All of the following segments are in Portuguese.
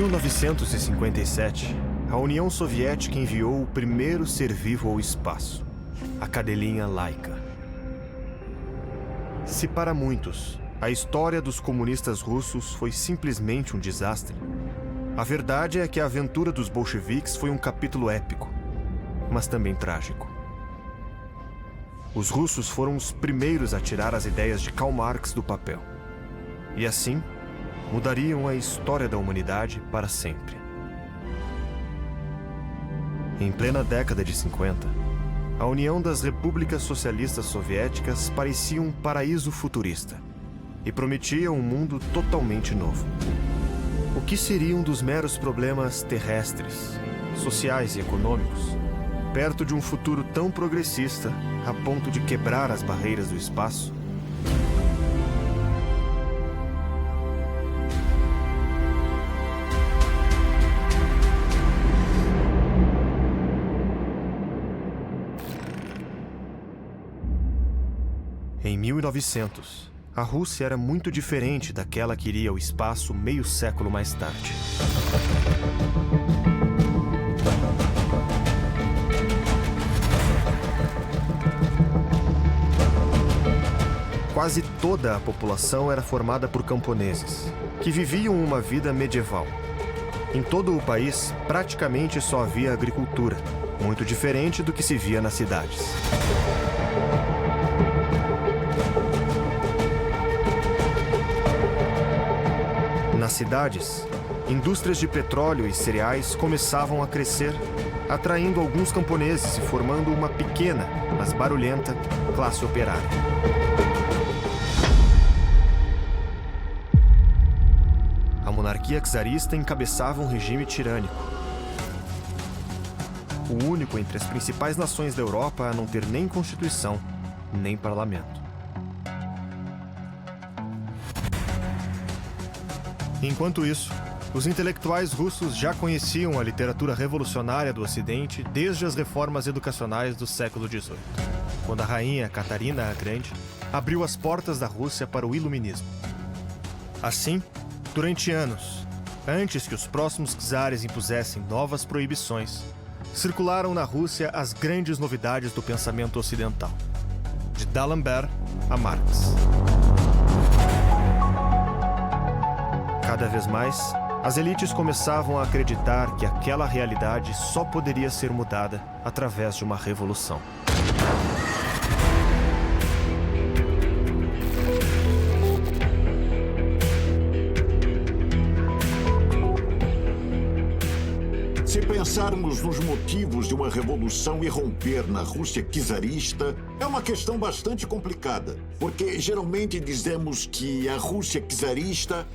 1957, a União Soviética enviou o primeiro ser vivo ao espaço, a cadelinha Laika. Se para muitos, a história dos comunistas russos foi simplesmente um desastre, a verdade é que a aventura dos bolcheviques foi um capítulo épico, mas também trágico. Os russos foram os primeiros a tirar as ideias de Karl Marx do papel. E assim, mudariam a história da humanidade para sempre. Em plena década de 50, a União das Repúblicas Socialistas Soviéticas parecia um paraíso futurista e prometia um mundo totalmente novo. O que seriam dos meros problemas terrestres, sociais e econômicos, perto de um futuro tão progressista a ponto de quebrar as barreiras do espaço? Em 1900, a Rússia era muito diferente daquela que iria ao espaço meio século mais tarde. Quase toda a população era formada por camponeses, que viviam uma vida medieval. Em todo o país, praticamente só havia agricultura, muito diferente do que se via nas cidades. Nas cidades, indústrias de petróleo e cereais começavam a crescer, atraindo alguns camponeses e formando uma pequena, mas barulhenta, classe operária. A monarquia czarista encabeçava um regime tirânico. O único entre as principais nações da Europa a não ter nem constituição, nem parlamento. Enquanto isso, os intelectuais russos já conheciam a literatura revolucionária do Ocidente desde as reformas educacionais do século XVIII, quando a rainha Catarina a Grande abriu as portas da Rússia para o iluminismo. Assim, durante anos, antes que os próximos czares impusessem novas proibições, circularam na Rússia as grandes novidades do pensamento ocidental, de D'Alembert a Marx. Cada vez mais, as elites começavam a acreditar que aquela realidade só poderia ser mudada através de uma revolução. Se pensarmos nos motivos de uma revolução irromper na Rússia czarista, é uma questão bastante complicada, porque geralmente dizemos que a Rússia czarista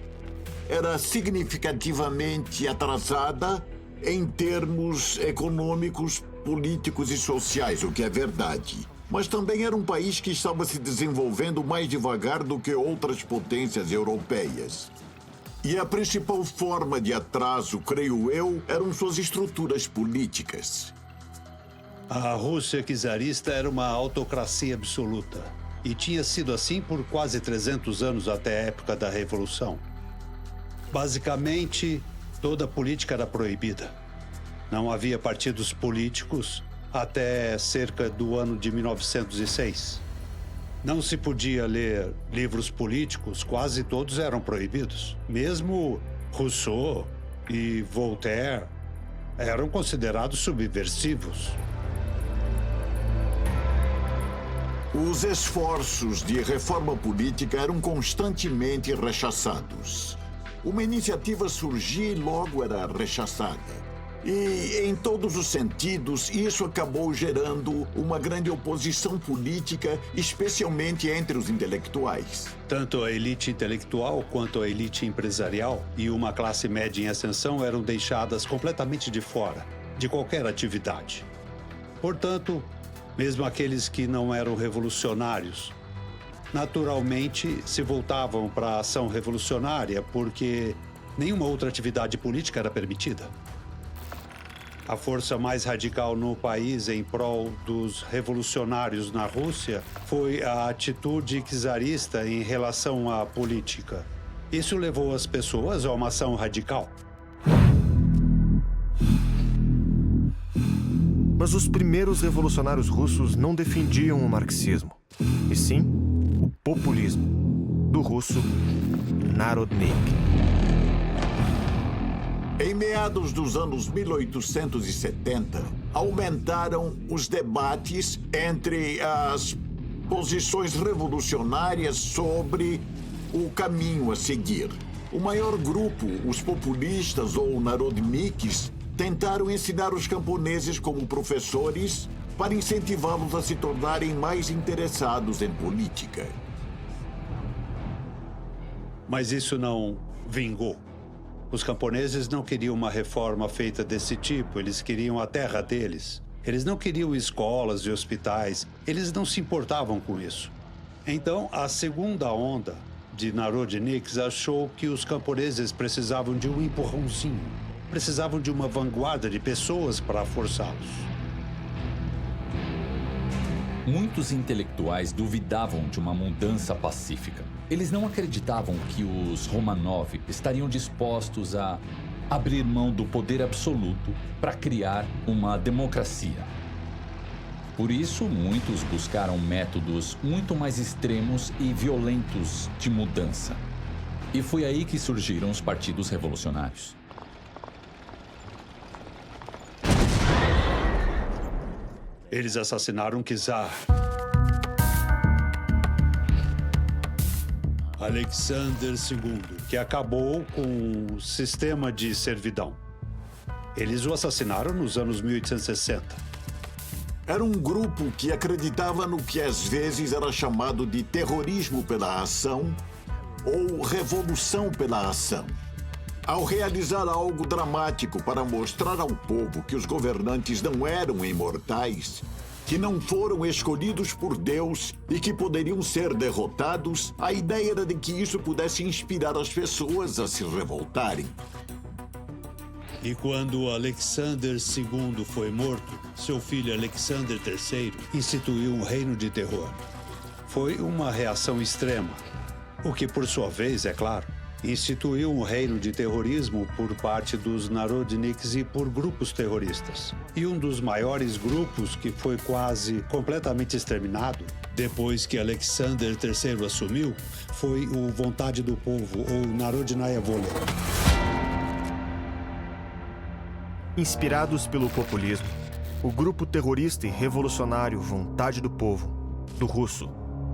era significativamente atrasada em termos econômicos, políticos e sociais, o que é verdade. Mas também era um país que estava se desenvolvendo mais devagar do que outras potências europeias. E a principal forma de atraso, creio eu, eram suas estruturas políticas. A Rússia czarista era uma autocracia absoluta. E tinha sido assim por quase 300 anos até a época da Revolução. Basicamente, toda a política era proibida. Não havia partidos políticos até cerca do ano de 1906. Não se podia ler livros políticos, quase todos eram proibidos. Mesmo Rousseau e Voltaire eram considerados subversivos. Os esforços de reforma política eram constantemente rechaçados. Uma iniciativa surgia e logo era rechaçada. E, em todos os sentidos, isso acabou gerando uma grande oposição política, especialmente entre os intelectuais. Tanto a elite intelectual quanto a elite empresarial e uma classe média em ascensão eram deixadas completamente de fora de qualquer atividade. Portanto, mesmo aqueles que não eram revolucionários, naturalmente se voltavam para a ação revolucionária porque nenhuma outra atividade política era permitida. A força mais radical no país em prol dos revolucionários na Rússia foi a atitude czarista em relação à política. Isso levou as pessoas a uma ação radical. Mas os primeiros revolucionários russos não defendiam o marxismo, e sim o populismo, do russo Narodnik. Em meados dos anos 1870, aumentaram os debates entre as posições revolucionárias sobre o caminho a seguir. O maior grupo, os populistas ou narodniks, tentaram ensinar os camponeses como professores para incentivá-los a se tornarem mais interessados em política. Mas isso não vingou. Os camponeses não queriam uma reforma feita desse tipo, eles queriam a terra deles. Eles não queriam escolas e hospitais, eles não se importavam com isso. Então, a segunda onda de Narodniks achou que os camponeses precisavam de um empurrãozinho, precisavam de uma vanguarda de pessoas para forçá-los. Muitos intelectuais duvidavam de uma mudança pacífica. Eles não acreditavam que os Romanov estariam dispostos a abrir mão do poder absoluto para criar uma democracia. Por isso, muitos buscaram métodos muito mais extremos e violentos de mudança. E foi aí que surgiram os partidos revolucionários. Eles assassinaram Czar Alexander II, que acabou com o sistema de servidão. Eles o assassinaram nos anos 1860. Era um grupo que acreditava no que às vezes era chamado de terrorismo pela ação ou revolução pela ação. Ao realizar algo dramático para mostrar ao povo que os governantes não eram imortais, que não foram escolhidos por Deus e que poderiam ser derrotados, a ideia era de que isso pudesse inspirar as pessoas a se revoltarem. E quando Alexander II foi morto, seu filho Alexander III instituiu um reino de terror. Foi uma reação extrema, o que, por sua vez, é claro, instituiu um reino de terrorismo por parte dos Narodniks e por grupos terroristas. E um dos maiores grupos que foi quase completamente exterminado, depois que Alexander III assumiu, foi o Vontade do Povo, ou Narodnaya Volia. Inspirados pelo populismo, o grupo terrorista e revolucionário Vontade do Povo, do russo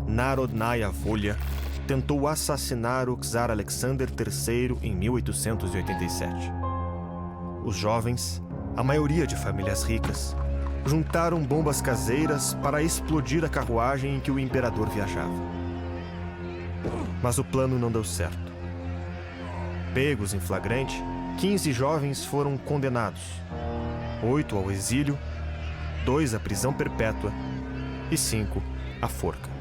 Narodnaya Volia, tentou assassinar o czar Alexander III em 1887. Os jovens, a maioria de famílias ricas, juntaram bombas caseiras para explodir a carruagem em que o imperador viajava. Mas o plano não deu certo. Pegos em flagrante, 15 jovens foram condenados, 8 ao exílio, 2 à prisão perpétua e 5 à forca.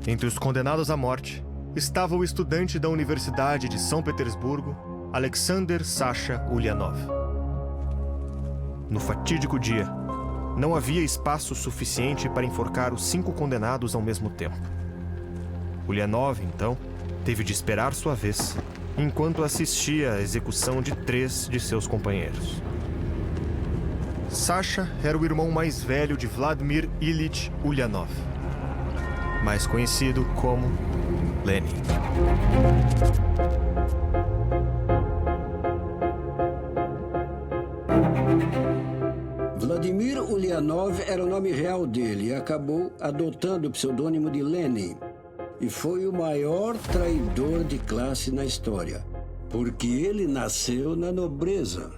Entre os condenados à morte estava o estudante da Universidade de São Petersburgo, Alexander Sasha Ulyanov. No fatídico dia, não havia espaço suficiente para enforcar os 5 condenados ao mesmo tempo. Ulyanov, então, teve de esperar sua vez, enquanto assistia à execução de 3 de seus companheiros. Sasha era o irmão mais velho de Vladimir Ilyich Ulyanov, mais conhecido como Lenin. Vladimir Ulyanov era o nome real dele e acabou adotando o pseudônimo de Lenin. E foi o maior traidor de classe na história, porque ele nasceu na nobreza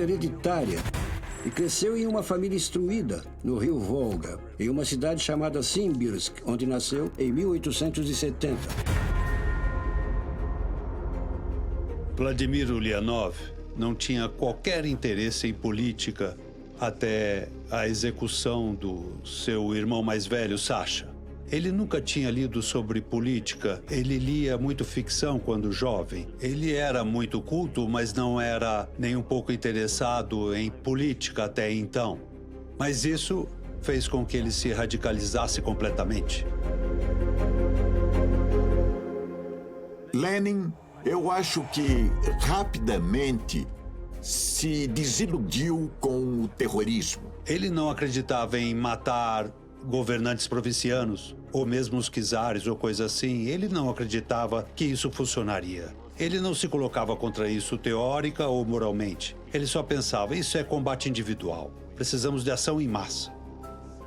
hereditária, e cresceu em uma família instruída no rio Volga, em uma cidade chamada Simbirsk, onde nasceu em 1870. Vladimir Ulyanov não tinha qualquer interesse em política até a execução do seu irmão mais velho, Sasha. Ele nunca tinha lido sobre política, ele lia muito ficção quando jovem. Ele era muito culto, mas não era nem um pouco interessado em política até então. Mas isso fez com que ele se radicalizasse completamente. Lenin, eu acho que rapidamente se desiludiu com o terrorismo. Ele não acreditava em matar governantes provincianos, ou mesmo os czares ou coisa assim. Ele não acreditava que isso funcionaria. Ele não se colocava contra isso teórica ou moralmente. Ele só pensava, isso é combate individual. Precisamos de ação em massa.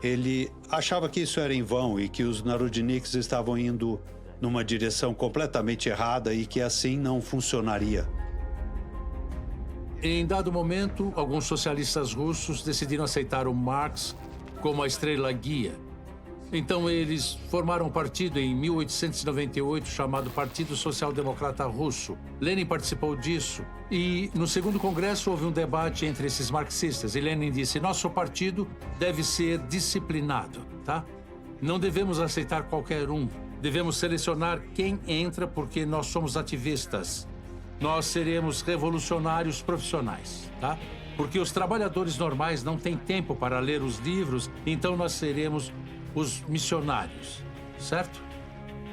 Ele achava que isso era em vão e que os Narodniks estavam indo numa direção completamente errada e que assim não funcionaria. Em dado momento, alguns socialistas russos decidiram aceitar o Marx como a estrela guia. Então eles formaram um partido em 1898 chamado Partido Social Democrata Russo. Lenin participou disso e no segundo congresso houve um debate entre esses marxistas e Lenin disse: nosso partido deve ser disciplinado, tá? Não devemos aceitar qualquer um. Devemos selecionar quem entra porque nós somos ativistas. Nós seremos revolucionários profissionais, tá? Porque os trabalhadores normais não têm tempo para ler os livros, então nós seremos os missionários, certo?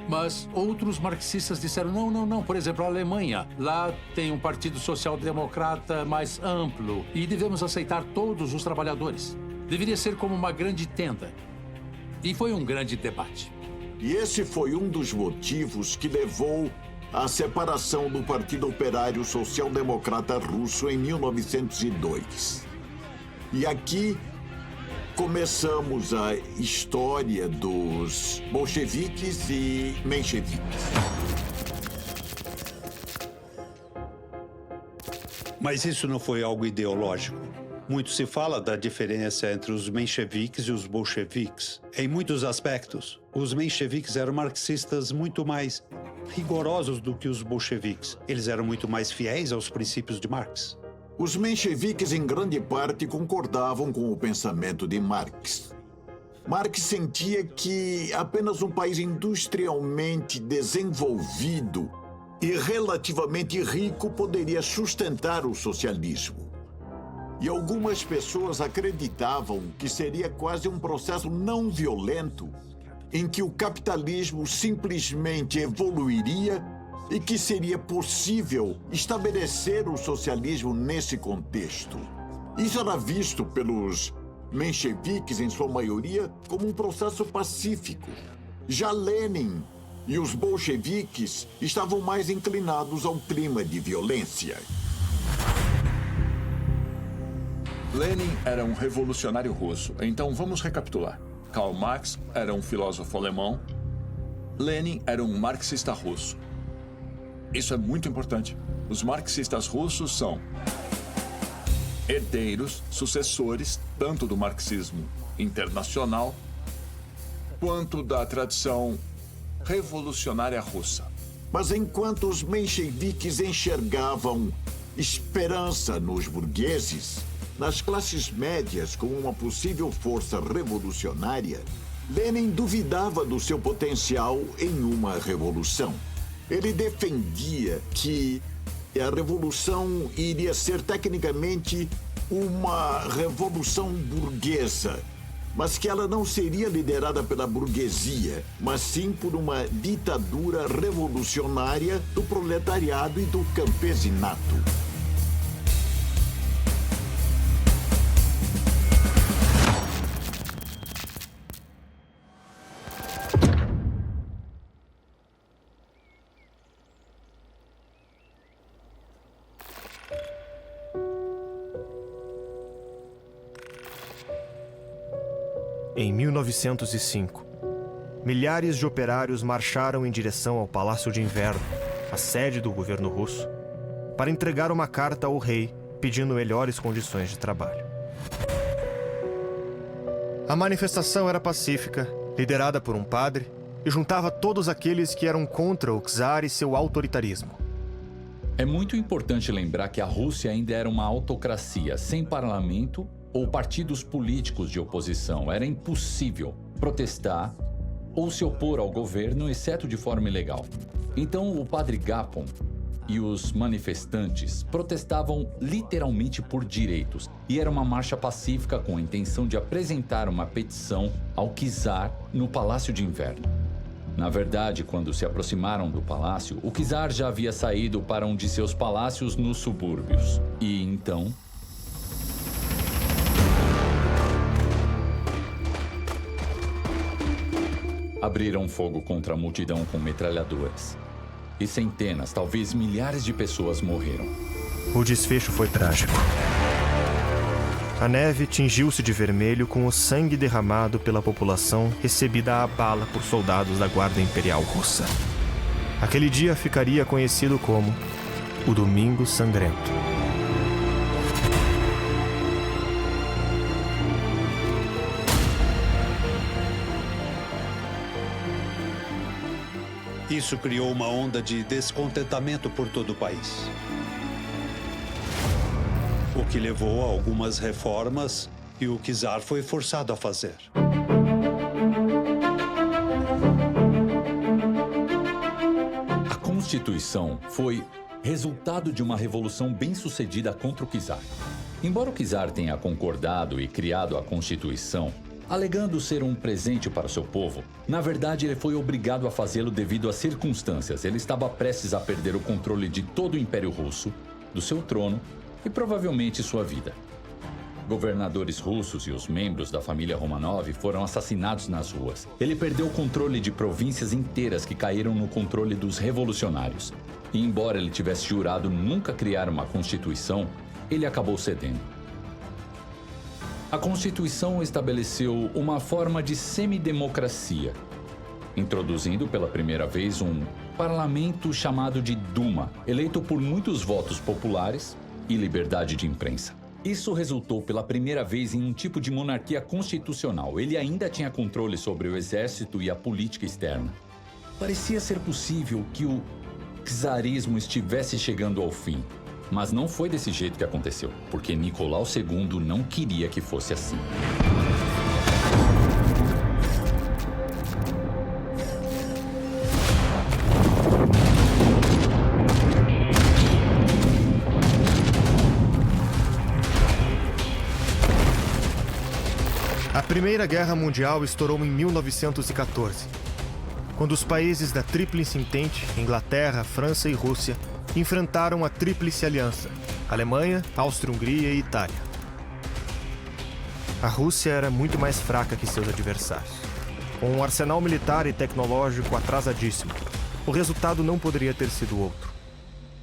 Mas outros marxistas disseram, não. Por exemplo, a Alemanha, lá tem um partido social-democrata mais amplo e devemos aceitar todos os trabalhadores. Deveria ser como uma grande tenda. E foi um grande debate. E esse foi um dos motivos que levou à separação do Partido Operário Social-Democrata Russo em 1902. E aqui começamos a história dos bolcheviques e mencheviques. Mas isso não foi algo ideológico. Muito se fala da diferença entre os mencheviques e os bolcheviques. Em muitos aspectos, os mencheviques eram marxistas muito mais rigorosos do que os bolcheviques. Eles eram muito mais fiéis aos princípios de Marx. Os mencheviques, em grande parte, concordavam com o pensamento de Marx. Marx sentia que apenas um país industrialmente desenvolvido e relativamente rico poderia sustentar o socialismo. E algumas pessoas acreditavam que seria quase um processo não violento, em que o capitalismo simplesmente evoluiria e que seria possível estabelecer o socialismo nesse contexto. Isso era visto pelos mencheviques, em sua maioria, como um processo pacífico. Já Lenin e os bolcheviques estavam mais inclinados ao clima de violência. Lenin era um revolucionário russo, então vamos recapitular. Karl Marx era um filósofo alemão. Lenin era um marxista russo. Isso é muito importante. Os marxistas russos são herdeiros, sucessores, tanto do marxismo internacional quanto da tradição revolucionária russa. Mas enquanto os mencheviques enxergavam esperança nos burgueses, nas classes médias como uma possível força revolucionária, Lenin duvidava do seu potencial em uma revolução. Ele defendia que a revolução iria ser tecnicamente uma revolução burguesa, mas que ela não seria liderada pela burguesia, mas sim por uma ditadura revolucionária do proletariado e do campesinato. Em 1905, milhares de operários marcharam em direção ao Palácio de Inverno, a sede do governo russo, para entregar uma carta ao rei pedindo melhores condições de trabalho. A manifestação era pacífica, liderada por um padre, e juntava todos aqueles que eram contra o czar e seu autoritarismo. É muito importante lembrar que a Rússia ainda era uma autocracia, sem parlamento ou partidos políticos de oposição. Era impossível protestar ou se opor ao governo, exceto de forma ilegal. Então, o padre Gapon e os manifestantes protestavam literalmente por direitos. E era uma marcha pacífica com a intenção de apresentar uma petição ao czar no Palácio de Inverno. Na verdade, quando se aproximaram do palácio, o czar já havia saído para um de seus palácios nos subúrbios. E então... abriram fogo contra a multidão com metralhadoras. E centenas, talvez milhares de pessoas morreram. O desfecho foi trágico. A neve tingiu-se de vermelho com o sangue derramado pela população recebida à bala por soldados da Guarda Imperial Russa. Aquele dia ficaria conhecido como o Domingo Sangrento. Isso criou uma onda de descontentamento por todo o país, o que levou a algumas reformas e o czar foi forçado a fazer. A Constituição foi resultado de uma revolução bem-sucedida contra o czar. Embora o czar tenha concordado e criado a Constituição, alegando ser um presente para o seu povo, na verdade ele foi obrigado a fazê-lo devido às circunstâncias. Ele estava prestes a perder o controle de todo o Império Russo, do seu trono e provavelmente sua vida. Governadores russos e os membros da família Romanov foram assassinados nas ruas. Ele perdeu o controle de províncias inteiras que caíram no controle dos revolucionários. E embora ele tivesse jurado nunca criar uma Constituição, ele acabou cedendo. A Constituição estabeleceu uma forma de semidemocracia, introduzindo pela primeira vez um parlamento chamado de Duma, eleito por muitos votos populares e liberdade de imprensa. Isso resultou pela primeira vez em um tipo de monarquia constitucional. Ele ainda tinha controle sobre o exército e a política externa. Parecia ser possível que o czarismo estivesse chegando ao fim. Mas não foi desse jeito que aconteceu, porque Nicolau II não queria que fosse assim. A Primeira Guerra Mundial estourou em 1914, quando os países da Tríplice Entente, Inglaterra, França e Rússia, enfrentaram a Tríplice Aliança, Alemanha, Áustria-Hungria e Itália. A Rússia era muito mais fraca que seus adversários. Com um arsenal militar e tecnológico atrasadíssimo, o resultado não poderia ter sido outro.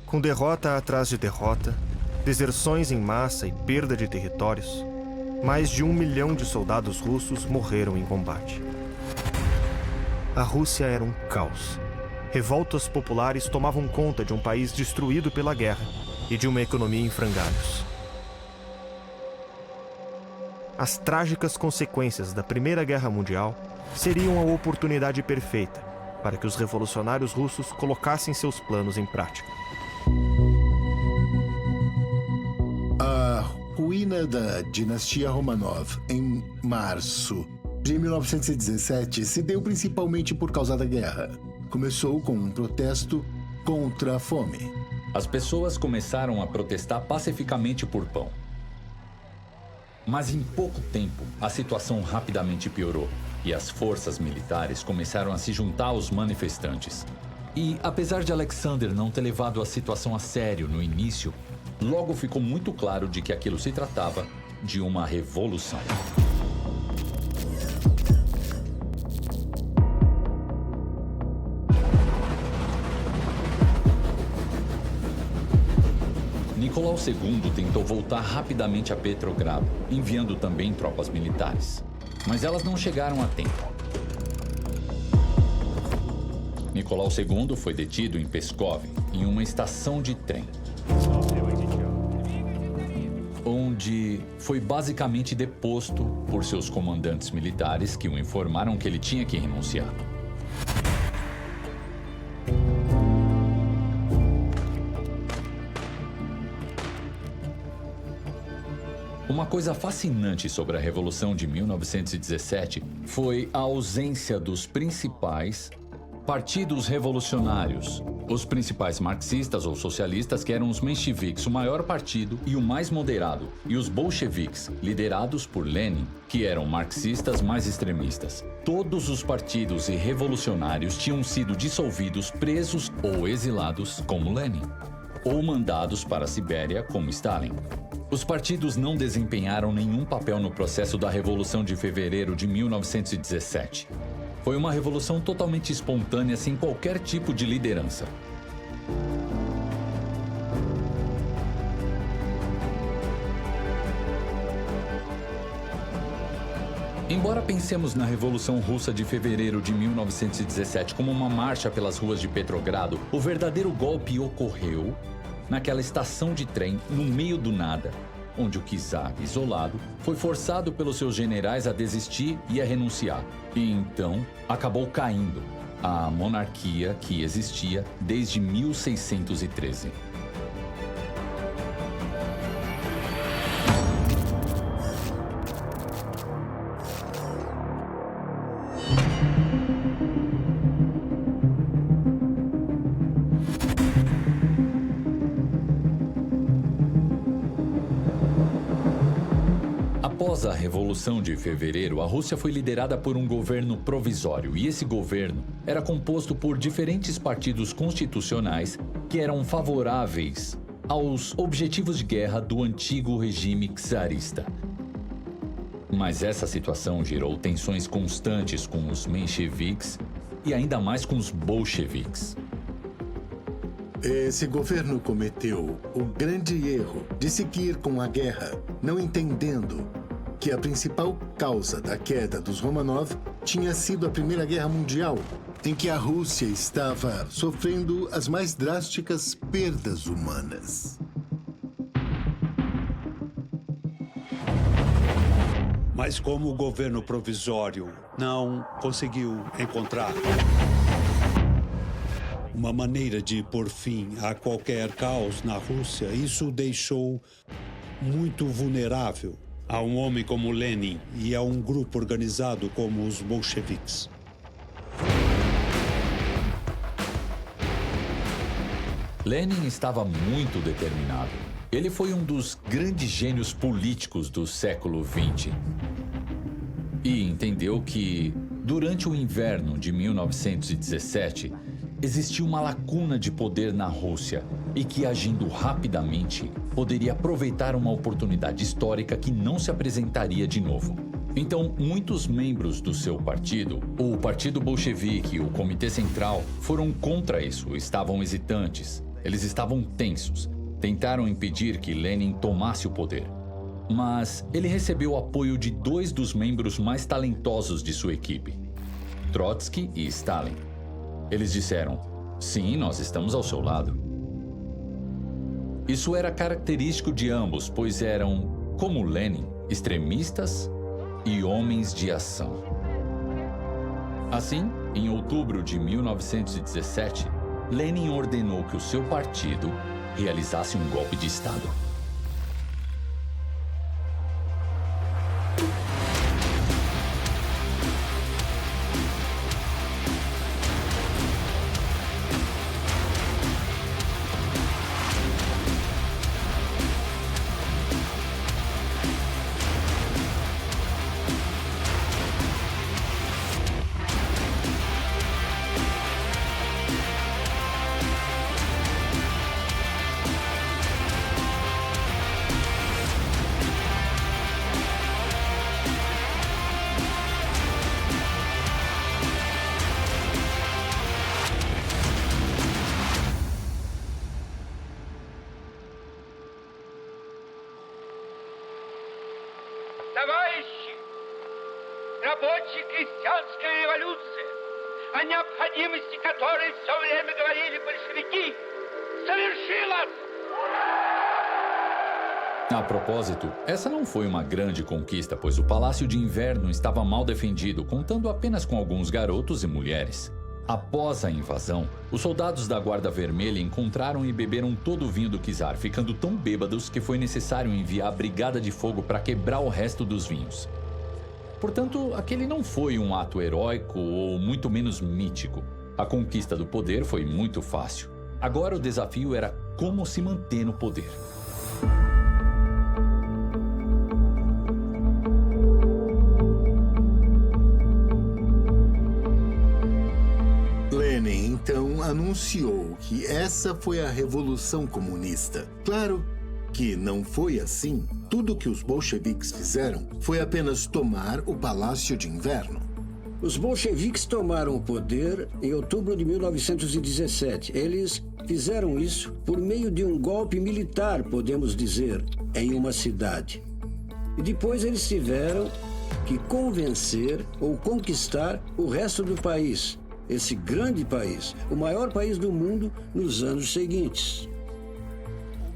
Com derrota atrás de derrota, deserções em massa e perda de territórios, mais de 1 milhão de soldados russos morreram em combate. A Rússia era um caos. Revoltas populares tomavam conta de um país destruído pela guerra e de uma economia em frangalhos. As trágicas consequências da Primeira Guerra Mundial seriam a oportunidade perfeita para que os revolucionários russos colocassem seus planos em prática. A ruína da dinastia Romanov em março de 1917 se deu principalmente por causa da guerra. Começou com um protesto contra a fome. As pessoas começaram a protestar pacificamente por pão. Mas em pouco tempo, a situação rapidamente piorou e as forças militares começaram a se juntar aos manifestantes. E, apesar de Alexander não ter levado a situação a sério no início, logo ficou muito claro de que aquilo se tratava de uma revolução. Nicolau II tentou voltar rapidamente a Petrogrado, enviando também tropas militares. Mas elas não chegaram a tempo. Nicolau II foi detido em Pskov, em uma estação de trem, onde foi basicamente deposto por seus comandantes militares que o informaram que ele tinha que renunciar. Uma coisa fascinante sobre a Revolução de 1917 foi a ausência dos principais partidos revolucionários. Os principais marxistas ou socialistas, que eram os mencheviques, o maior partido e o mais moderado, e os bolcheviques, liderados por Lenin, que eram marxistas mais extremistas. Todos os partidos e revolucionários tinham sido dissolvidos, presos ou exilados, como Lenin, ou mandados para a Sibéria, como Stalin. Os partidos não desempenharam nenhum papel no processo da Revolução de Fevereiro de 1917. Foi uma revolução totalmente espontânea, sem qualquer tipo de liderança. Embora pensemos na Revolução Russa de fevereiro de 1917 como uma marcha pelas ruas de Petrogrado, o verdadeiro golpe ocorreu naquela estação de trem, no meio do nada, onde o czar, isolado, foi forçado pelos seus generais a desistir e a renunciar. E então acabou caindo a monarquia que existia desde 1613. Após a Revolução de Fevereiro, a Rússia foi liderada por um governo provisório, e esse governo era composto por diferentes partidos constitucionais que eram favoráveis aos objetivos de guerra do antigo regime czarista. Mas essa situação gerou tensões constantes com os mencheviques e ainda mais com os bolcheviques. Esse governo cometeu o grande erro de seguir com a guerra, não entendendo que a principal causa da queda dos Romanov tinha sido a Primeira Guerra Mundial, em que a Rússia estava sofrendo as mais drásticas perdas humanas. Mas como o governo provisório não conseguiu encontrar uma maneira de pôr fim a qualquer caos na Rússia, isso o deixou muito vulnerável a um homem como Lenin e a um grupo organizado como os bolcheviques. Lenin estava muito determinado. Ele foi um dos grandes gênios políticos do século XX. E entendeu que, durante o inverno de 1917, existia uma lacuna de poder na Rússia e que, agindo rapidamente, poderia aproveitar uma oportunidade histórica que não se apresentaria de novo. Então, muitos membros do seu partido, o Partido Bolchevique e o Comitê Central, foram contra isso, estavam hesitantes, eles estavam tensos, tentaram impedir que Lenin tomasse o poder. Mas ele recebeu o apoio de dois dos membros mais talentosos de sua equipe, Trotsky e Stalin. Eles disseram: sim, nós estamos ao seu lado. Isso era característico de ambos, pois eram, como Lenin, extremistas e homens de ação. Assim, em outubro de 1917, Lenin ordenou que o seu partido realizasse um golpe de Estado. Товарищи, рабочая крестьянская революция, о необходимости которой все время говорили большевики, совершилась! A propósito, essa não foi uma grande conquista, pois o Palácio de Inverno estava mal defendido, contando apenas com alguns garotos e mulheres. Após a invasão, os soldados da Guarda Vermelha encontraram e beberam todo o vinho do czar, ficando tão bêbados que foi necessário enviar a Brigada de Fogo para quebrar o resto dos vinhos. Portanto, aquele não foi um ato heróico ou muito menos mítico. A conquista do poder foi muito fácil. Agora o desafio era como se manter no poder. Lenin, então, anunciou que essa foi a Revolução Comunista. Claro que não foi assim. Tudo o que os bolcheviques fizeram foi apenas tomar o Palácio de Inverno. Os bolcheviques tomaram o poder em outubro de 1917. Eles fizeram isso por meio de um golpe militar, podemos dizer, em uma cidade. E depois eles tiveram que convencer ou conquistar o resto do país. Esse grande país, o maior país do mundo nos anos seguintes.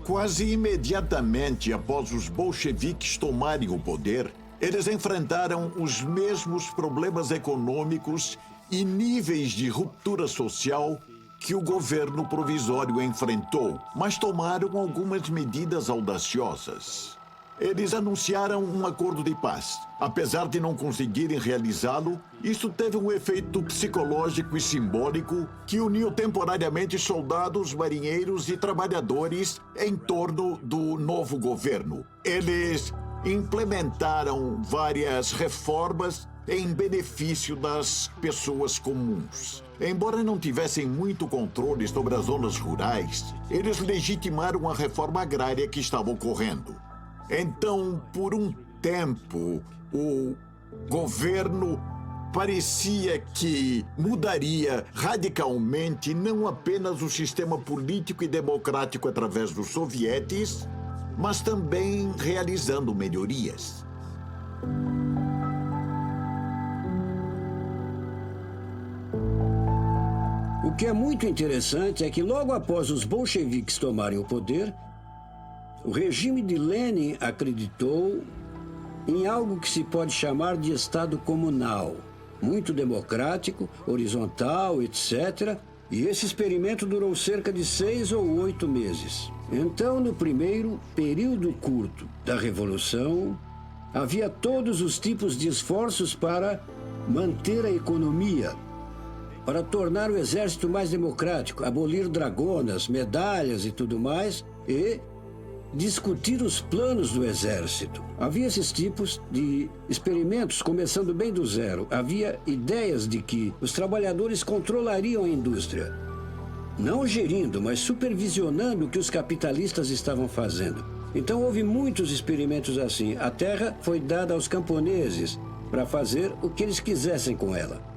Quase imediatamente após os bolcheviques tomarem o poder, eles enfrentaram os mesmos problemas econômicos e níveis de ruptura social que o governo provisório enfrentou, mas tomaram algumas medidas audaciosas. Eles anunciaram um acordo de paz. Apesar de não conseguirem realizá-lo, isso teve um efeito psicológico e simbólico que uniu temporariamente soldados, marinheiros e trabalhadores em torno do novo governo. Eles implementaram várias reformas em benefício das pessoas comuns. Embora não tivessem muito controle sobre as zonas rurais, eles legitimaram a reforma agrária que estava ocorrendo. Então, por um tempo, o governo parecia que mudaria radicalmente não apenas o sistema político e democrático através dos sovietes, mas também realizando melhorias. O que é muito interessante é que logo após os bolcheviques tomarem o poder, o regime de Lenin acreditou em algo que se pode chamar de Estado comunal, muito democrático, horizontal, etc. E esse experimento durou cerca de 6 ou 8 meses. Então, no primeiro período curto da Revolução, havia todos os tipos de esforços para manter a economia, para tornar o exército mais democrático, abolir dragonas, medalhas e tudo mais, e discutir os planos do exército. Havia esses tipos de experimentos começando bem do zero. Havia ideias de que os trabalhadores controlariam a indústria, não gerindo, mas supervisionando o que os capitalistas estavam fazendo. Então houve muitos experimentos assim. A terra foi dada aos camponeses para fazer o que eles quisessem com ela.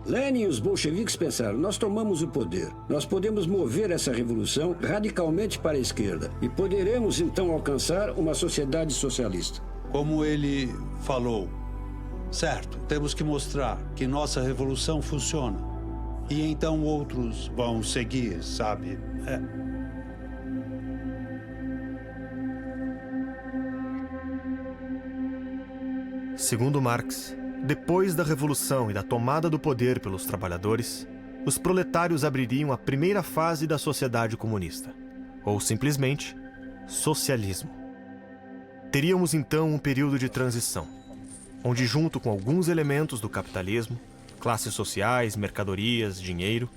Lenin e os bolcheviques pensaram: nós tomamos o poder, nós podemos mover essa revolução radicalmente para a esquerda e poderemos então alcançar uma sociedade socialista. Como ele falou, certo, temos que mostrar que nossa revolução funciona. E então outros vão seguir, sabe? Segundo Marx, depois da Revolução e da tomada do poder pelos trabalhadores, os proletários abririam a primeira fase da sociedade comunista, ou simplesmente, socialismo. Teríamos então um período de transição, onde, junto com alguns elementos do capitalismo, classes sociais, mercadorias, dinheiro,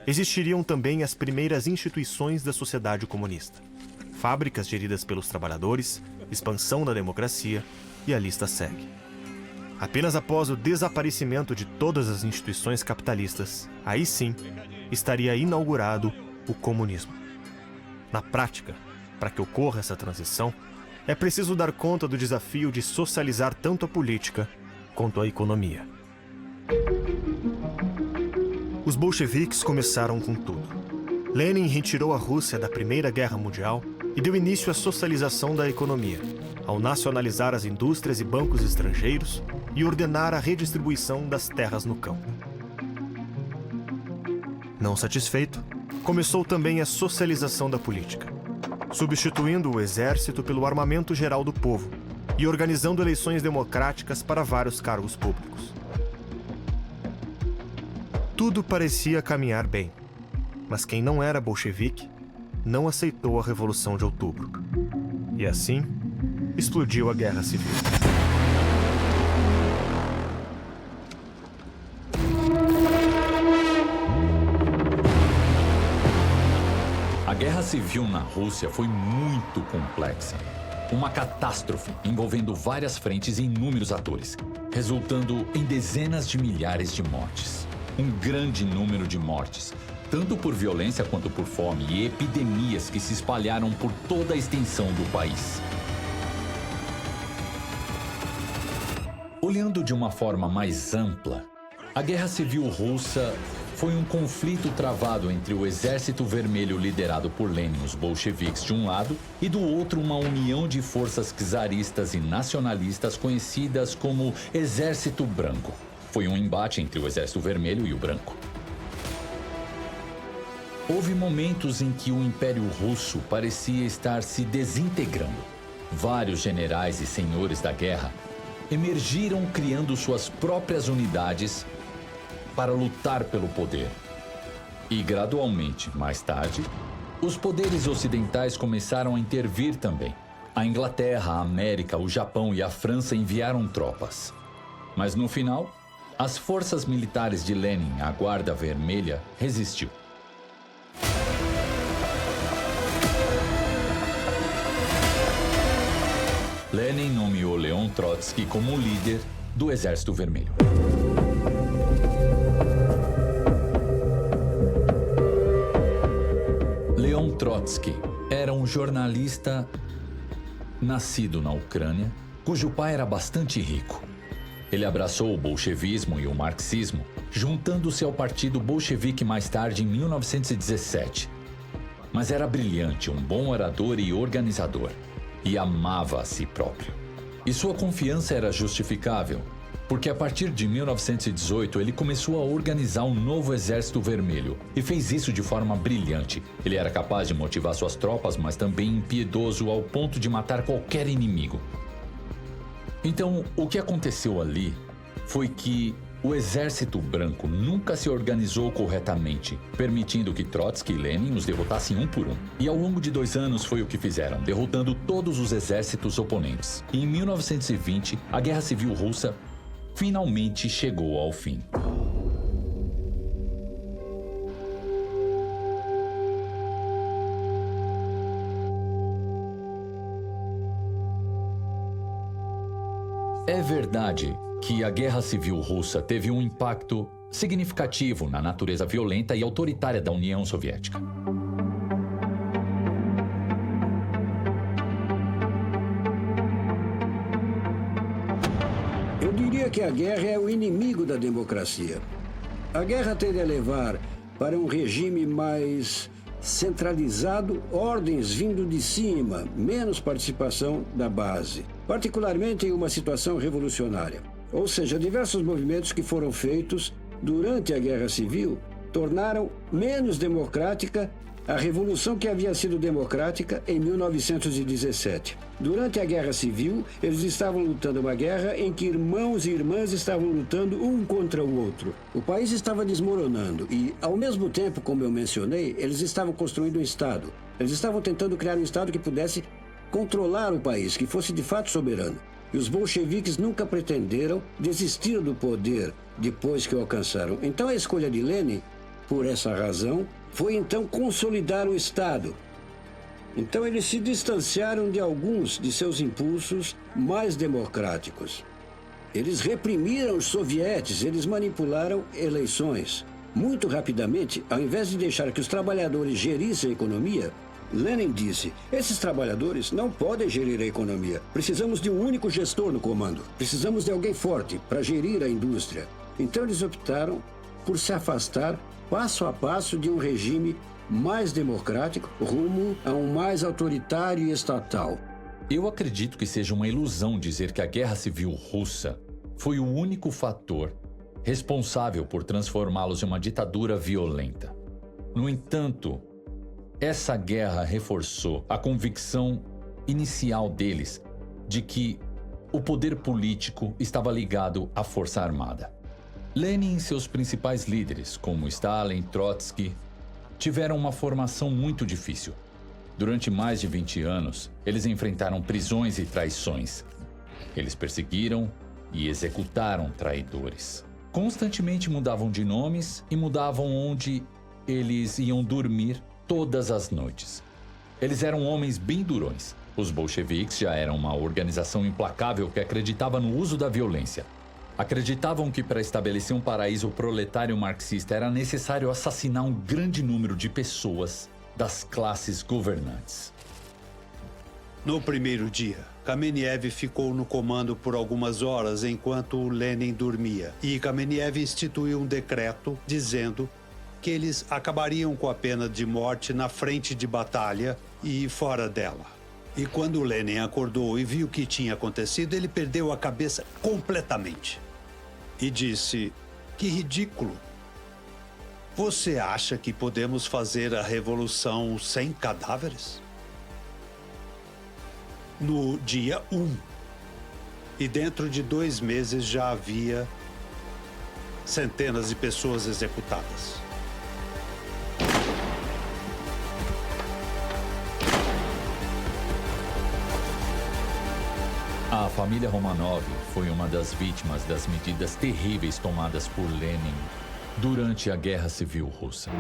existiriam também as primeiras instituições da sociedade comunista, fábricas geridas pelos trabalhadores, expansão da democracia, e a lista segue. Apenas após o desaparecimento de todas as instituições capitalistas, aí sim, estaria inaugurado o comunismo. Na prática, para que ocorra essa transição, é preciso dar conta do desafio de socializar tanto a política quanto a economia. Os bolcheviques começaram com tudo. Lenin retirou a Rússia da Primeira Guerra Mundial e deu início à socialização da economia, ao nacionalizar as indústrias e bancos estrangeiros e ordenar a redistribuição das terras no campo. Não satisfeito, começou também a socialização da política, substituindo o exército pelo armamento geral do povo e organizando eleições democráticas para vários cargos públicos. Tudo parecia caminhar bem, mas quem não era bolchevique não aceitou a Revolução de Outubro. E assim, explodiu a Guerra Civil. A guerra civil na Rússia foi muito complexa. Uma catástrofe envolvendo várias frentes e inúmeros atores, resultando em dezenas de milhares de mortes. Um grande número de mortes, tanto por violência quanto por fome e epidemias que se espalharam por toda a extensão do país. Olhando de uma forma mais ampla, a Guerra Civil Russa foi um conflito travado entre o Exército Vermelho liderado por Lenin e os bolcheviques de um lado e do outro uma união de forças czaristas e nacionalistas conhecidas como Exército Branco. Foi um embate entre o Exército Vermelho e o Branco. Houve momentos em que o Império Russo parecia estar se desintegrando. Vários generais e senhores da guerra emergiram criando suas próprias unidades para lutar pelo poder. E gradualmente, mais tarde, os poderes ocidentais começaram a intervir também. A Inglaterra, a América, o Japão e a França enviaram tropas. Mas no final, as forças militares de Lenin, a Guarda Vermelha, resistiu. Lenin nomeou Leon Trotsky como líder do Exército Vermelho. Leon Trotsky era um jornalista nascido na Ucrânia, cujo pai era bastante rico. Ele abraçou o bolchevismo e o marxismo, juntando-se ao partido bolchevique mais tarde em 1917. Mas era brilhante, um bom orador e organizador, e amava a si próprio. E sua confiança era justificável, porque a partir de 1918 ele começou a organizar um novo Exército Vermelho e fez isso de forma brilhante. Ele era capaz de motivar suas tropas, mas também impiedoso ao ponto de matar qualquer inimigo. Então, o que aconteceu ali foi que o Exército Branco nunca se organizou corretamente, permitindo que Trotsky e Lenin os derrotassem um por um. E ao longo de 2 anos foi o que fizeram, derrotando todos os exércitos oponentes. E em 1920, a Guerra Civil Russa finalmente chegou ao fim. É verdade que a Guerra Civil Russa teve um impacto significativo na natureza violenta e autoritária da União Soviética. Eu diria que a guerra é o inimigo da democracia. A guerra tende a levar para um regime mais centralizado, ordens vindo de cima, menos participação da base, particularmente em uma situação revolucionária. Ou seja, diversos movimentos que foram feitos durante a Guerra Civil tornaram menos democrática a revolução que havia sido democrática em 1917. Durante a Guerra Civil, eles estavam lutando uma guerra em que irmãos e irmãs estavam lutando um contra o outro. O país estava desmoronando e, ao mesmo tempo, como eu mencionei, eles estavam construindo um Estado. Eles estavam tentando criar um Estado que pudesse controlar o país, que fosse de fato soberano. E os bolcheviques nunca pretenderam desistir do poder depois que o alcançaram. Então a escolha de Lenin, por essa razão, foi então consolidar o Estado. Então eles se distanciaram de alguns de seus impulsos mais democráticos. Eles reprimiram os sovietes, eles manipularam eleições. Muito rapidamente, ao invés de deixar que os trabalhadores gerissem a economia, Lenin disse: esses trabalhadores não podem gerir a economia. Precisamos de um único gestor no comando. Precisamos de alguém forte para gerir a indústria. Então eles optaram por se afastar passo a passo de um regime mais democrático rumo a um mais autoritário e estatal. Eu acredito que seja uma ilusão dizer que a Guerra Civil Russa foi o único fator responsável por transformá-los em uma ditadura violenta. No entanto, essa guerra reforçou a convicção inicial deles de que o poder político estava ligado à força armada. Lenin e seus principais líderes, como Stalin e Trotsky, tiveram uma formação muito difícil. Durante mais de 20 anos, eles enfrentaram prisões e traições. Eles perseguiram e executaram traidores. Constantemente mudavam de nomes e mudavam onde eles iam dormir todas as noites. Eles eram homens bem durões. Os bolcheviques já eram uma organização implacável que acreditava no uso da violência. Acreditavam que para estabelecer um paraíso proletário marxista era necessário assassinar um grande número de pessoas das classes governantes. No primeiro dia, Kamenev ficou no comando por algumas horas enquanto Lenin dormia. E Kamenev instituiu um decreto dizendo que eles acabariam com a pena de morte na frente de batalha e fora dela. E quando Lenin acordou e viu o que tinha acontecido, ele perdeu a cabeça completamente. E disse: "Que ridículo! Você acha que podemos fazer a revolução sem cadáveres?" No dia 1. E dentro de 2 meses já havia centenas de pessoas executadas. A família Romanov foi uma das vítimas das medidas terríveis tomadas por Lenin durante a Guerra Civil Russa.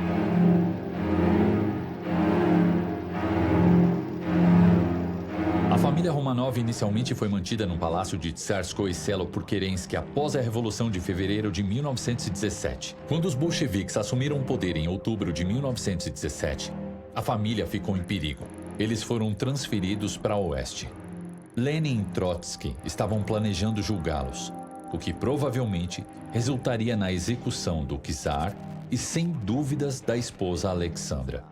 A família Romanov inicialmente foi mantida no palácio de Tsarskoye Selo por Kerensky após a Revolução de Fevereiro de 1917. Quando os bolcheviques assumiram o poder em outubro de 1917, a família ficou em perigo. Eles foram transferidos para o oeste. Lenin e Trotsky estavam planejando julgá-los, o que provavelmente resultaria na execução do czar e, sem dúvidas, da esposa Alexandra.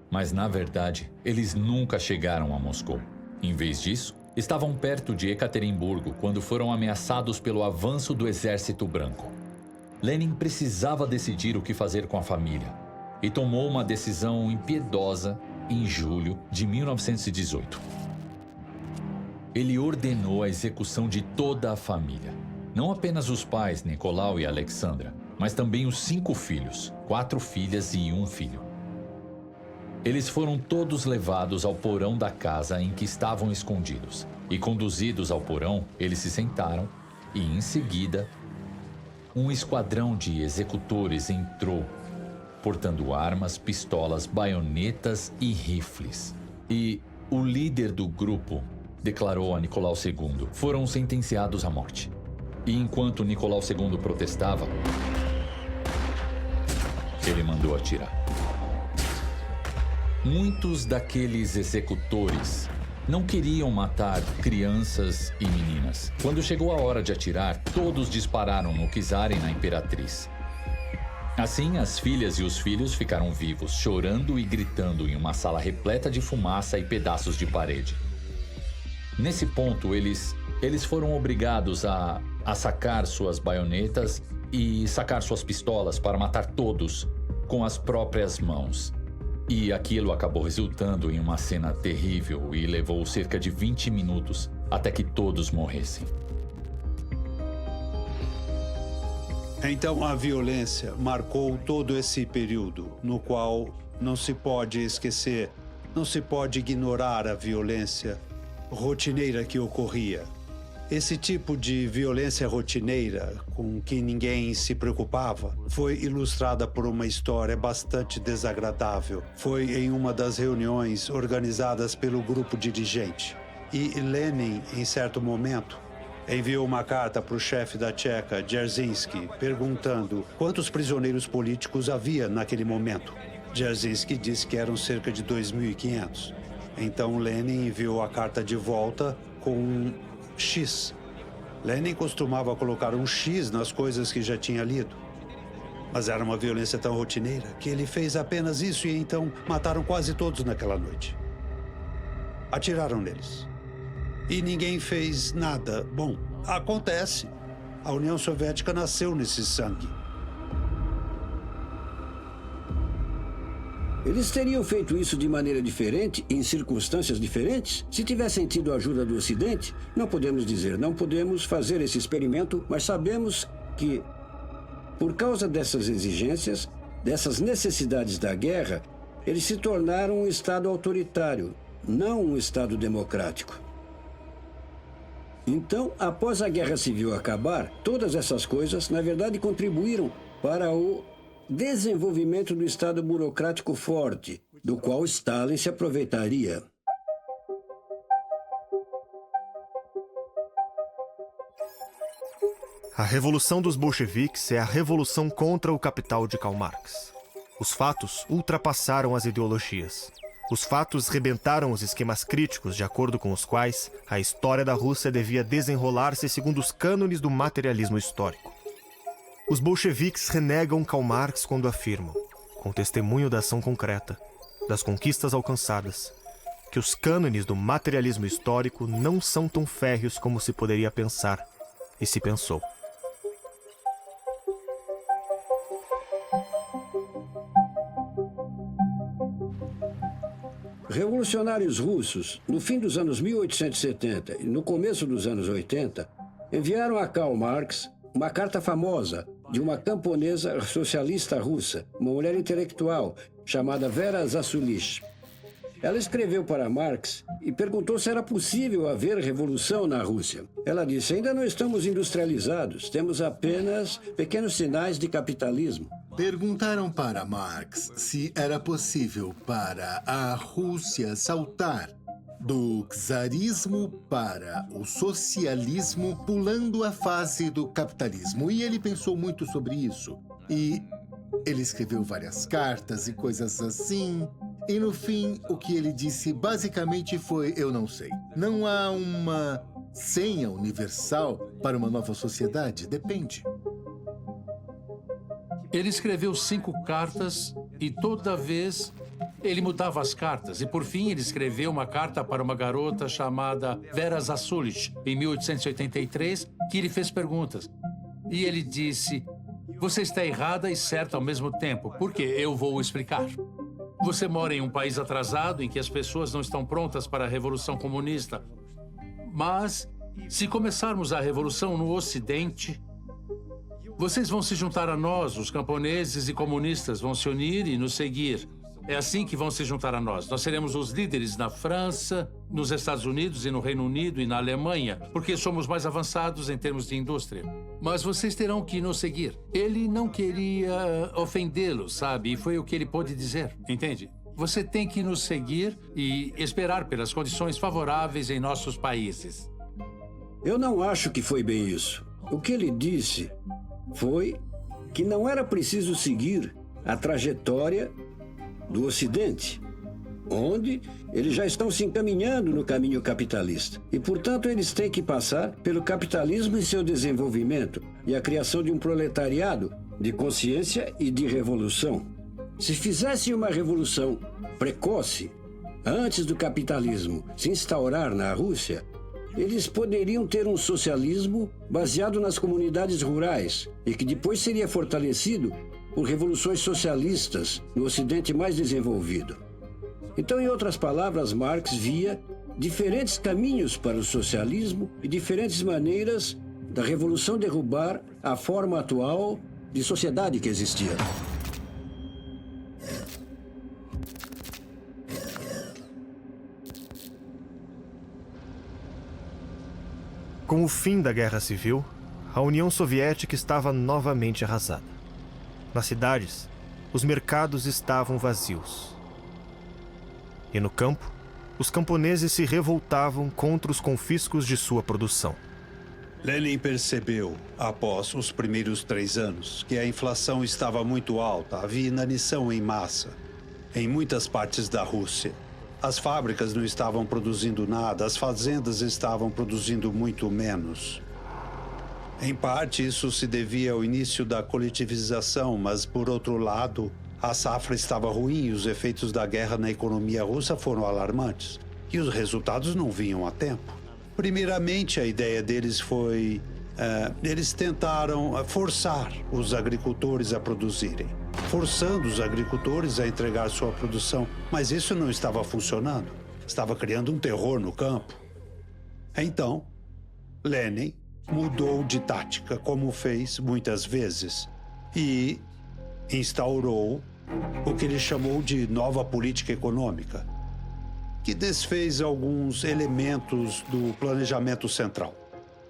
Mas, na verdade, eles nunca chegaram a Moscou. Em vez disso, estavam perto de Ekaterimburgo quando foram ameaçados pelo avanço do Exército Branco. Lenin precisava decidir o que fazer com a família e tomou uma decisão impiedosa em julho de 1918. Ele ordenou a execução de toda a família. Não apenas os pais, Nicolau e Alexandra, mas também os 5 filhos, 4 filhas e 1 filho. Eles foram todos levados ao porão da casa em que estavam escondidos. E conduzidos ao porão, eles se sentaram e, em seguida, um esquadrão de executores entrou, portando armas, pistolas, baionetas e rifles. E o líder do grupo declarou a Nicolau II: foram sentenciados à morte. E enquanto Nicolau II protestava, ele mandou atirar. Muitos daqueles executores não queriam matar crianças e meninas. Quando chegou a hora de atirar, todos dispararam no czar e na imperatriz. Assim, as filhas e os filhos ficaram vivos, chorando e gritando em uma sala repleta de fumaça e pedaços de parede. Nesse ponto, eles foram obrigados a sacar suas baionetas e sacar suas pistolas para matar todos com as próprias mãos. E aquilo acabou resultando em uma cena terrível e levou cerca de 20 minutos até que todos morressem. Então a violência marcou todo esse período, no qual não se pode esquecer, não se pode ignorar a violência rotineira que ocorria. Esse tipo de violência rotineira, com que ninguém se preocupava, foi ilustrada por uma história bastante desagradável. Foi em uma das reuniões organizadas pelo grupo dirigente. E Lenin, em certo momento, enviou uma carta para o chefe da Tcheca, Dzerzhinsky, perguntando quantos prisioneiros políticos havia naquele momento. Dzerzhinsky disse que eram cerca de 2.500. Então Lenin enviou a carta de volta com um X. Lenin costumava colocar um X nas coisas que já tinha lido. Mas era uma violência tão rotineira que ele fez apenas isso e então mataram quase todos naquela noite. Atiraram neles. E ninguém fez nada. Bom, acontece. A União Soviética nasceu nesse sangue. Eles teriam feito isso de maneira diferente, em circunstâncias diferentes? Se tivessem tido a ajuda do Ocidente? Não podemos dizer, não podemos fazer esse experimento, mas sabemos que, por causa dessas exigências, dessas necessidades da guerra, eles se tornaram um Estado autoritário, não um Estado democrático. Então, após a Guerra Civil acabar, todas essas coisas, na verdade, contribuíram para o desenvolvimento do Estado burocrático forte, do qual Stalin se aproveitaria. A Revolução dos Bolcheviques é a revolução contra o capital de Karl Marx. Os fatos ultrapassaram as ideologias. Os fatos rebentaram os esquemas críticos de acordo com os quais a história da Rússia devia desenrolar-se segundo os cânones do materialismo histórico. Os bolcheviques renegam Karl Marx quando afirmam, com testemunho da ação concreta, das conquistas alcançadas, que os cânones do materialismo histórico não são tão férreos como se poderia pensar, e se pensou. Revolucionários russos, no fim dos anos 1870 e no começo dos anos 80, enviaram a Karl Marx uma carta famosa de uma camponesa socialista russa, uma mulher intelectual, chamada Vera Zasulich. Ela escreveu para Marx e perguntou se era possível haver revolução na Rússia. Ela disse: ainda não estamos industrializados, temos apenas pequenos sinais de capitalismo. Perguntaram para Marx se era possível para a Rússia saltar do czarismo para o socialismo, pulando a fase do capitalismo. E ele pensou muito sobre isso. E ele escreveu várias cartas e coisas assim. E no fim, o que ele disse basicamente foi: eu não sei. Não há uma senha universal para uma nova sociedade? Depende. Ele escreveu 5 cartas e toda vez ele mudava as cartas. E por fim ele escreveu uma carta para uma garota chamada Vera Zasulich, em 1883, que lhe fez perguntas. E ele disse: você está errada e certa ao mesmo tempo. Por quê? Eu vou explicar. Você mora em um país atrasado em que as pessoas não estão prontas para a Revolução Comunista. Mas, se começarmos a Revolução no Ocidente, vocês vão se juntar a nós, os camponeses e comunistas vão se unir e nos seguir. É assim que vão se juntar a nós. Nós seremos os líderes na França, nos Estados Unidos e no Reino Unido e na Alemanha, porque somos mais avançados em termos de indústria. Mas vocês terão que nos seguir. Ele não queria ofendê-lo, sabe? E foi o que ele pôde dizer, entende? Você tem que nos seguir e esperar pelas condições favoráveis em nossos países. Eu não acho que foi bem isso. O que ele disse foi que não era preciso seguir a trajetória do Ocidente, onde eles já estão se encaminhando no caminho capitalista. E, portanto, eles têm que passar pelo capitalismo e seu desenvolvimento e a criação de um proletariado de consciência e de revolução. Se fizessem uma revolução precoce, antes do capitalismo se instaurar na Rússia, eles poderiam ter um socialismo baseado nas comunidades rurais e que depois seria fortalecido por revoluções socialistas no Ocidente mais desenvolvido. Então, em outras palavras, Marx via diferentes caminhos para o socialismo e diferentes maneiras da revolução derrubar a forma atual de sociedade que existia. Com o fim da Guerra Civil, a União Soviética estava novamente arrasada. Nas cidades, os mercados estavam vazios. E no campo, os camponeses se revoltavam contra os confiscos de sua produção. Lenin percebeu, após os primeiros 3 anos, que a inflação estava muito alta, havia inanição em massa em muitas partes da Rússia. As fábricas não estavam produzindo nada, as fazendas estavam produzindo muito menos. Em parte, isso se devia ao início da coletivização, mas, por outro lado, a safra estava ruim e os efeitos da guerra na economia russa foram alarmantes. E os resultados não vinham a tempo. Primeiramente, a ideia deles foi... eles tentaram forçar os agricultores a produzirem, forçando os agricultores a entregar sua produção. Mas isso não estava funcionando. Estava criando um terror no campo. Então, Lenin mudou de tática, como fez muitas vezes, e instaurou o que ele chamou de nova política econômica, que desfez alguns elementos do planejamento central.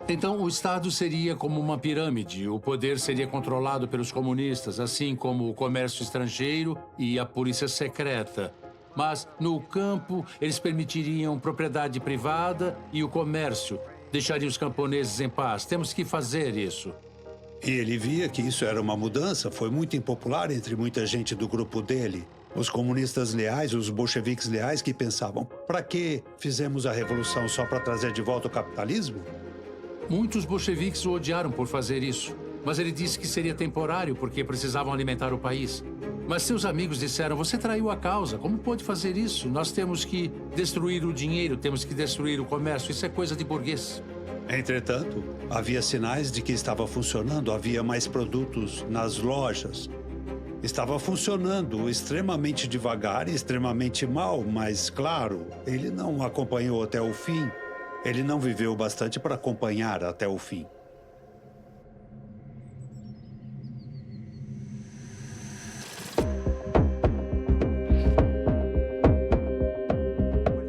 Então, o Estado seria como uma pirâmide. O poder seria controlado pelos comunistas, assim como o comércio estrangeiro e a polícia secreta. Mas, no campo, eles permitiriam propriedade privada e o comércio. Deixariam os camponeses em paz. Temos que fazer isso. E ele via que isso era uma mudança. Foi muito impopular entre muita gente do grupo dele. Os comunistas leais, os bolcheviques leais que pensavam: para que fizemos a revolução só para trazer de volta o capitalismo? Muitos bolcheviques o odiaram por fazer isso. Mas ele disse que seria temporário porque precisavam alimentar o país. Mas seus amigos disseram: você traiu a causa. Como pode fazer isso? Nós temos que destruir o dinheiro, temos que destruir o comércio. Isso é coisa de burguês. Entretanto, havia sinais de que estava funcionando. Havia mais produtos nas lojas. Estava funcionando extremamente devagar e extremamente mal, mas, claro, ele não acompanhou até o fim. Ele não viveu bastante para acompanhar até o fim.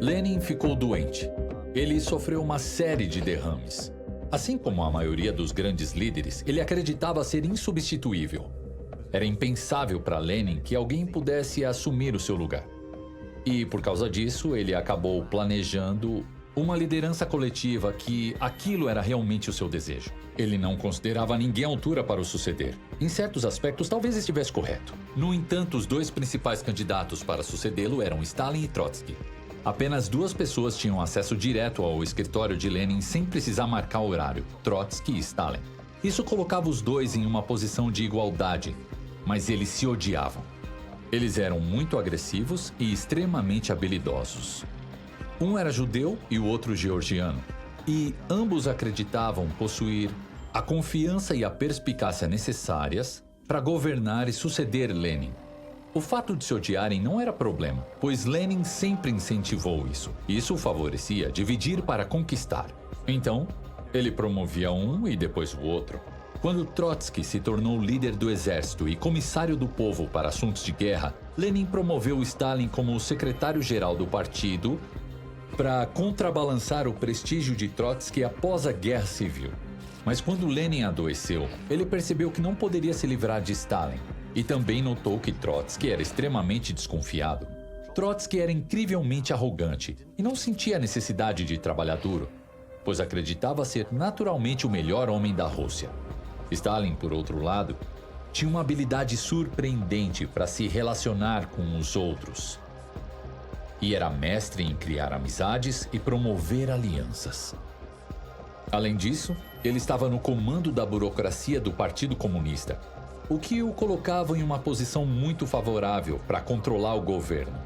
Lenin ficou doente. Ele sofreu uma série de derrames. Assim como a maioria dos grandes líderes, ele acreditava ser insubstituível. Era impensável para Lenin que alguém pudesse assumir o seu lugar. E, por causa disso, ele acabou planejando uma liderança coletiva que aquilo era realmente o seu desejo. Ele não considerava ninguém à altura para o suceder. Em certos aspectos, talvez estivesse correto. No entanto, os dois principais candidatos para sucedê-lo eram Stalin e Trotsky. Apenas 2 pessoas tinham acesso direto ao escritório de Lenin sem precisar marcar horário: Trotsky e Stalin. Isso colocava os dois em uma posição de igualdade, mas eles se odiavam. Eles eram muito agressivos e extremamente habilidosos. Um era judeu e o outro georgiano, e ambos acreditavam possuir a confiança e a perspicácia necessárias para governar e suceder Lenin. O fato de se odiarem não era problema, pois Lenin sempre incentivou isso. Isso o favorecia dividir para conquistar. Então, ele promovia um e depois o outro. Quando Trotsky se tornou líder do exército e comissário do povo para assuntos de guerra, Lenin promoveu Stalin como secretário-geral do partido para contrabalançar o prestígio de Trotsky após a Guerra Civil. Mas quando Lenin adoeceu, ele percebeu que não poderia se livrar de Stalin. E também notou que Trotsky era extremamente desconfiado. Trotsky era incrivelmente arrogante e não sentia a necessidade de trabalhar duro, pois acreditava ser naturalmente o melhor homem da Rússia. Stalin, por outro lado, tinha uma habilidade surpreendente para se relacionar com os outros. E era mestre em criar amizades e promover alianças. Além disso, ele estava no comando da burocracia do Partido Comunista, o que o colocava em uma posição muito favorável para controlar o governo,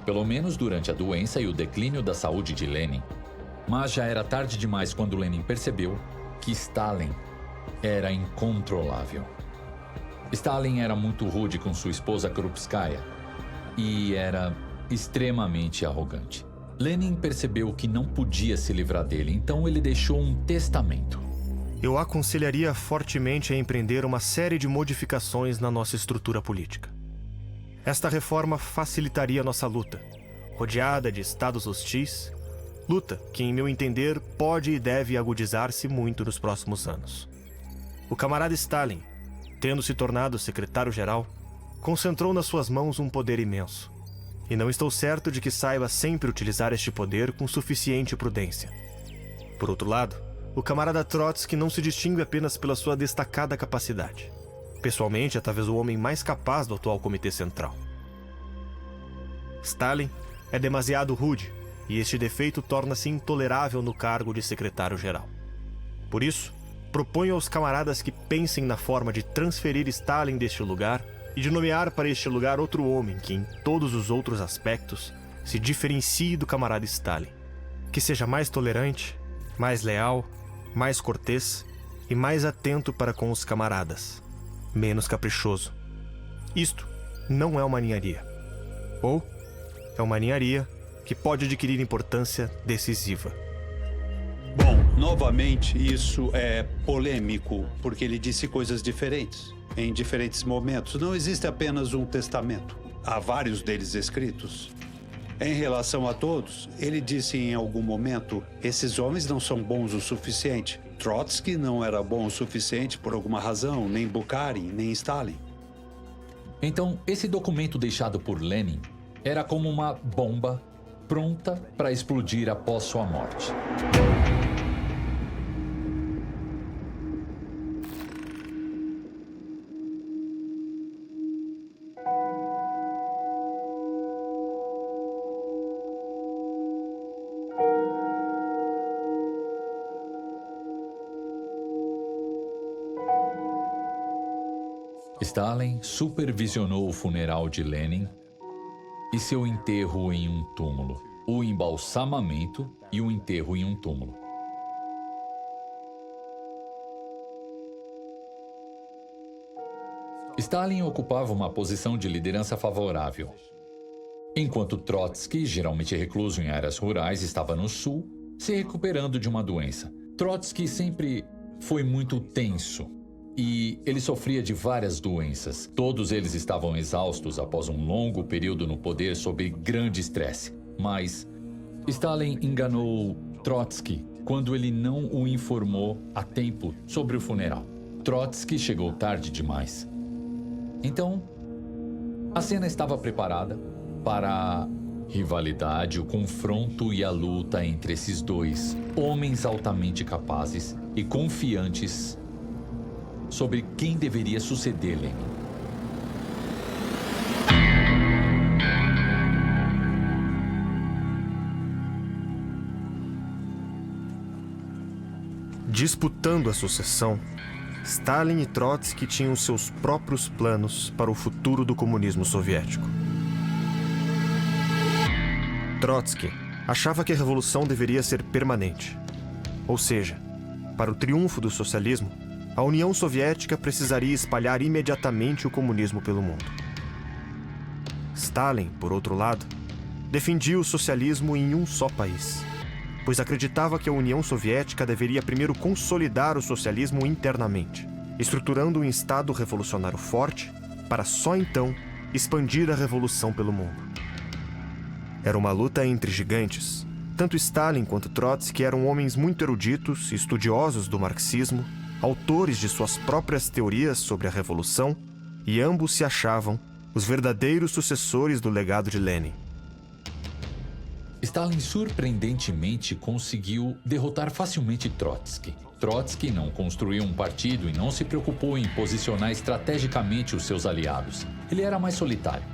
pelo menos durante a doença e o declínio da saúde de Lenin. Mas já era tarde demais quando Lenin percebeu que Stalin era incontrolável. Stalin era muito rude com sua esposa Krupskaya e era extremamente arrogante. Lenin percebeu que não podia se livrar dele, então ele deixou um testamento. Eu aconselharia fortemente a empreender uma série de modificações na nossa estrutura política. Esta reforma facilitaria nossa luta, rodeada de estados hostis, luta que, em meu entender, pode e deve agudizar-se muito nos próximos anos. O camarada Stalin, tendo se tornado secretário-geral, concentrou nas suas mãos um poder imenso. E não estou certo de que saiba sempre utilizar este poder com suficiente prudência. Por outro lado, o camarada Trotsky não se distingue apenas pela sua destacada capacidade. Pessoalmente, é talvez o homem mais capaz do atual Comitê Central. Stalin é demasiado rude, e este defeito torna-se intolerável no cargo de secretário-geral. Por isso, proponho aos camaradas que pensem na forma de transferir Stalin deste lugar e de nomear para este lugar outro homem que, em todos os outros aspectos, se diferencie do camarada Stalin, que seja mais tolerante, mais leal, mais cortês e mais atento para com os camaradas, menos caprichoso. Isto não é uma ninharia. Ou é uma ninharia que pode adquirir importância decisiva. Bom, novamente, isso é polêmico, porque ele disse coisas diferentes, em diferentes momentos. Não existe apenas um testamento. Há vários deles escritos. Em relação a todos, ele disse em algum momento: esses homens não são bons o suficiente. Trotsky não era bom o suficiente por alguma razão, nem Bukharin, nem Stalin. Então, esse documento deixado por Lenin era como uma bomba pronta para explodir após sua morte. Stalin supervisionou o funeral de Lenin e seu enterro em um túmulo, o embalsamamento e o enterro em um túmulo. Stalin ocupava uma posição de liderança favorável, enquanto Trotsky, geralmente recluso em áreas rurais, estava no sul, se recuperando de uma doença. Trotsky sempre foi muito tenso e ele sofria de várias doenças. Todos eles estavam exaustos após um longo período no poder sob grande estresse. Mas Stalin enganou Trotsky quando ele não o informou a tempo sobre o funeral. Trotsky chegou tarde demais. Então, a cena estava preparada para a rivalidade, o confronto e a luta entre esses dois homens altamente capazes e confiantes sobre quem deveria suceder Lenin. Disputando a sucessão, Stalin e Trotsky tinham seus próprios planos para o futuro do comunismo soviético. Trotsky achava que a revolução deveria ser permanente. Ou seja, para o triunfo do socialismo, a União Soviética precisaria espalhar imediatamente o comunismo pelo mundo. Stalin, por outro lado, defendia o socialismo em um só país, pois acreditava que a União Soviética deveria primeiro consolidar o socialismo internamente, estruturando um Estado revolucionário forte para só então expandir a revolução pelo mundo. Era uma luta entre gigantes. Tanto Stalin quanto Trotsky eram homens muito eruditos, estudiosos do marxismo, autores de suas próprias teorias sobre a revolução, e ambos se achavam os verdadeiros sucessores do legado de Lenin. Stalin surpreendentemente conseguiu derrotar facilmente Trotsky. Trotsky não construiu um partido e não se preocupou em posicionar estrategicamente os seus aliados. Ele era mais solitário.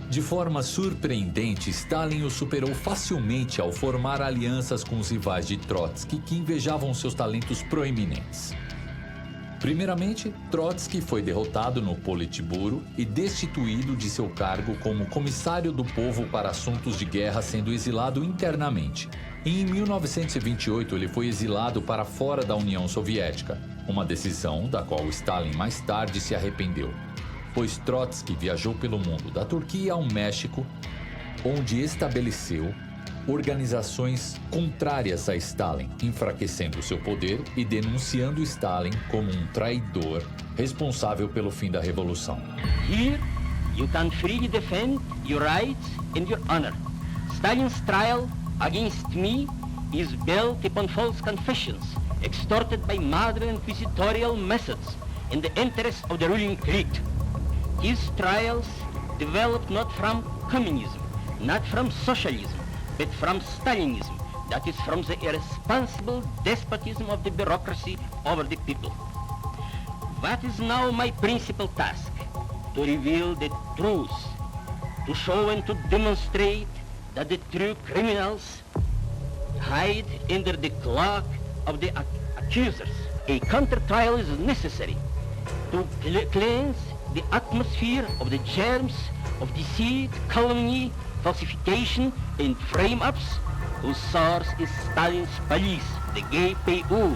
De forma surpreendente, Stalin o superou facilmente ao formar alianças com os rivais de Trotsky que invejavam seus talentos proeminentes. Primeiramente, Trotsky foi derrotado no Politburo e destituído de seu cargo como comissário do povo para assuntos de guerra, sendo exilado internamente. Em 1928, ele foi exilado para fora da União Soviética, uma decisão da qual Stalin mais tarde se arrependeu, pois Trotsky viajou pelo mundo, da Turquia ao México, onde estabeleceu organizações contrárias a Stalin, enfraquecendo seu poder e denunciando Stalin como um traidor responsável pelo fim da revolução. Here, you can freely defend your rights and your honor. Stalin's trial against me is built upon false confessions, extorted by modern inquisitorial methods in the interest of the ruling elite. His trials developed not from communism, not from socialism, but from Stalinism, that is from the irresponsible despotism of the bureaucracy over the people. What is now my principal task? To reveal the truth, to show and to demonstrate that the true criminals hide under the cloak of the accusers. A counter-trial is necessary to cleanse the atmosphere of the germs of deceit, calumny, falsification, and frame-ups, whose source is Stalin's police, the GPU,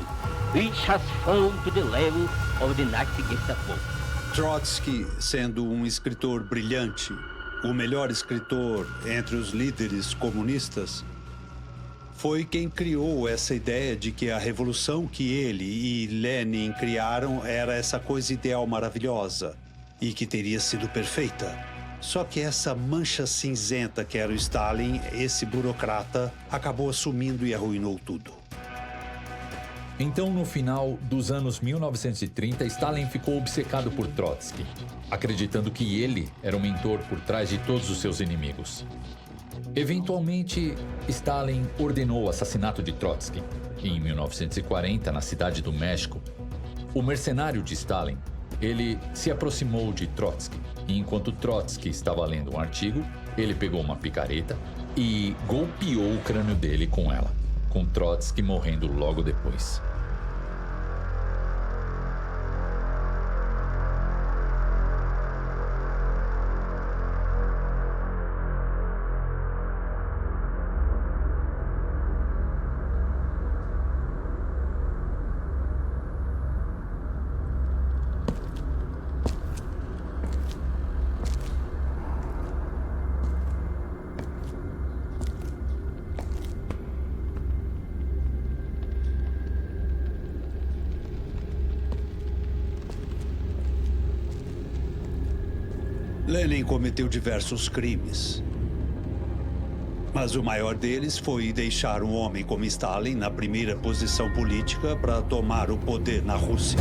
which has fallen to the level of the Nazi Gestapo. Trotsky, sendo um escritor brilhante, o melhor escritor entre os líderes comunistas, foi quem criou essa ideia de que a revolução que ele e Lenin criaram era essa coisa ideal maravilhosa e que teria sido perfeita. Só que essa mancha cinzenta que era o Stalin, esse burocrata, acabou assumindo e arruinou tudo. Então, no final dos anos 1930, Stalin ficou obcecado por Trotsky, acreditando que ele era o mentor por trás de todos os seus inimigos. Eventualmente, Stalin ordenou o assassinato de Trotsky. Em 1940, na cidade do México, o mercenário de Stalin, ele se aproximou de Trotsky. E enquanto Trotsky estava lendo um artigo, ele pegou uma picareta e golpeou o crânio dele com ela, com Trotsky morrendo logo depois. Lenin cometeu diversos crimes. Mas o maior deles foi deixar um homem como Stalin na primeira posição política para tomar o poder na Rússia.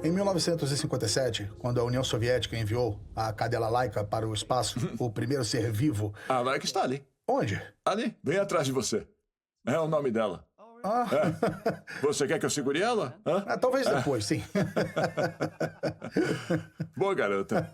Em 1957, quando a União Soviética enviou a cadela Laika para o espaço, o primeiro ser vivo... A Laika está ali. Onde? Ali, bem atrás de você. É o nome dela. Ah. É. Você quer que eu segure ela? Talvez depois, sim. Boa, garota.